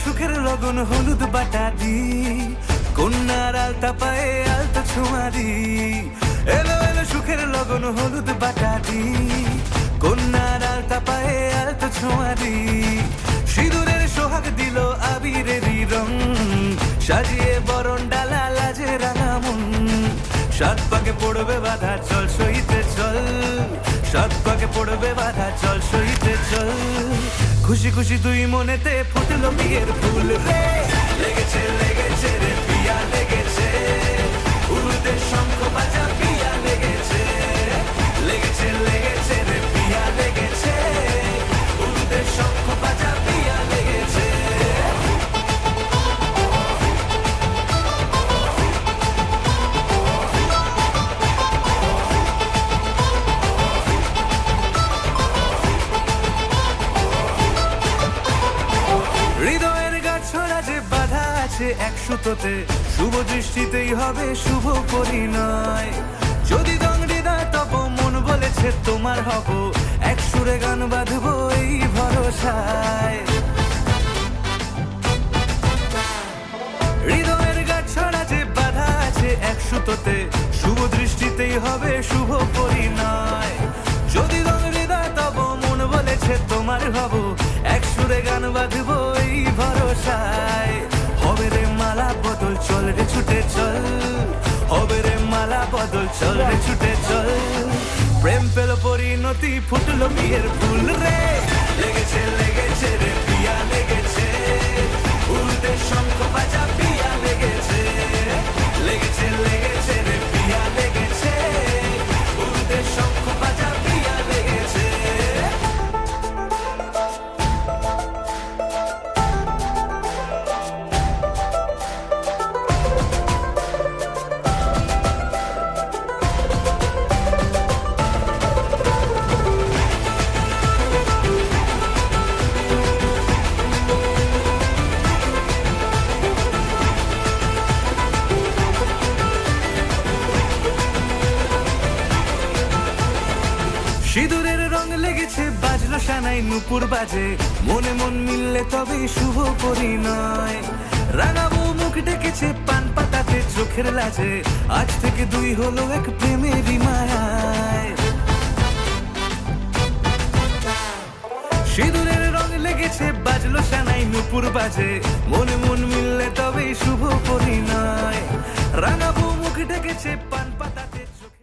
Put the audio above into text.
সুখের লগন হলুদ বাটা দি, কন্যার আলতা পায়ে আলতা ছোঁয়া দি। এলো এলো সুখের লগন হলুদ বাটা দি, কন্যার আলতা পায়ে আলতা ছোঁয়া দি। সিঁদুরের সোহাগ দিল আবিরেরই রং, সাজিয়ে বরণ ডালা লাজে রাঙা মন। সাত পাকে পড়বে বাধা চল সইতে চল, সাত পাকে পড়বে বাধা চল সইতে চল। খুশি খুশি দুই মনেতে ফুটলো বিয়ের ফুল রে, লেগেছে লেগেছে রে পিয়া লেগেছে, উলুতে শঙ্খ বাজা পিয়া লেগেছে, লেগেছে লেগেছে রে পিয়া লেগেছে, উলুতে শঙ্খ বাজা পিয়া লেগেছে। হৃদয়ের গাছড়া যে বাধা আছে এক সুতোতে, শুভ দৃষ্টিতেই হবে শুভ পরিণয়। যদি দংডিদা তব মন বলেছে তোমার হব, এক সুরে গান বাঁধবো এই ভরসায়। হৃদয়ের গাছড়া যে বাধা আছে এক সুতোতে, শুভ দৃষ্টিতেই হবে শুভ পরিণয়। যদি দংডিদা তব মন বলেছে তোমার হব, এক সুরে গান বাঁধবো এই ভরসায়। হবে রে মালা বদল চল রে ছুটে চল, হবে রে মালা বদল চল রে ছুটে চল। প্রেম পেল পরিণতি ফুটলো বিয়ের ফুল রে, লেগেছে লেগেছে রে পিয়া লেগেছে, উলুতে শঙ্খ বাজা পিয়া লেগেছে, লেগেছে লেগেছে রে পিয়া লেগেছে, উলুতে শঙ্খ বাজা পিয়া লেগেছে। সিঁদুরের রং লেগেছে বাজলো সানাই নুপুর বাজে, মনে মন মিললে তবে শুভ পরিণয়। রাঙাবো মুখ ডেকেছে পান পাতাতে চোখের লাজে, আজ থেকে দুই হলো এক প্রেমেরই মায়ায়। সিঁদুরের রং লেগেছে বাজলো সানাই নুপুর বাজে, মনে মন মিললে তবে শুভ পরিণয়। রাঙাবো মুখ ডেকেছে